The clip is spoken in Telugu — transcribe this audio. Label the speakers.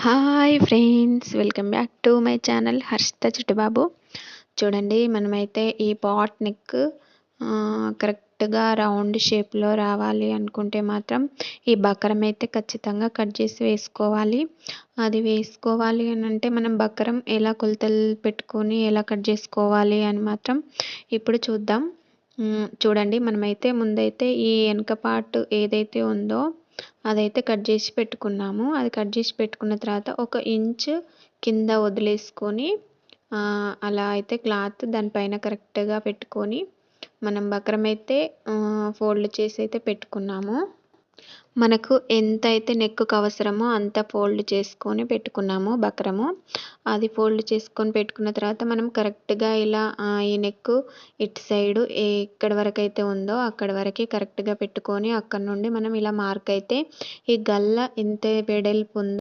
Speaker 1: Hi friends, welcome back to my channel Harshitha Chittubabu. చూడండి, మనమైతే ఈ పాట్ నెక్ కరెక్ట్గా రౌండ్ షేప్లో రావాలి అనుకుంటే మాత్రం ఈ బకరం అయితే ఖచ్చితంగా కట్ చేసి వేసుకోవాలి. అది వేసుకోవాలి అని అంటే మనం బకరం ఎలా కొలతలు పెట్టుకొని ఎలా కట్ చేసుకోవాలి అని మాత్రం ఇప్పుడు చూద్దాం. చూడండి, మనమైతే ముందైతే ఈ వెనక పార్ట్ ఏదైతే ఉందో అదైతే కట్ చేసి పెట్టుకున్నాము. అది కట్ చేసి పెట్టుకున్న తర్వాత 1 ఇంచ్ కింద వదిలేసుకొని అలా అయితే క్లాత్ దానిపైన కరెక్ట్గా పెట్టుకొని మనం బక్రం అయితే ఫోల్డ్ చేసి అయితే పెట్టుకున్నాము. మనకు ఎంతైతే నెక్కు అవసరమో అంత ఫోల్డ్ చేసుకొని పెట్టుకున్నాము బక్రము. అది ఫోల్డ్ చేసుకొని పెట్టుకున్న తర్వాత మనం కరెక్ట్గా ఇలా ఈ నెక్కు ఇటు సైడు ఎక్కడి వరకు అయితే ఉందో అక్కడి వరకే కరెక్ట్గా పెట్టుకొని అక్కడ నుండి మనం ఇలా మార్క్ అయితే ఈ గల్ల ఎంత వెడల్పు ఉందో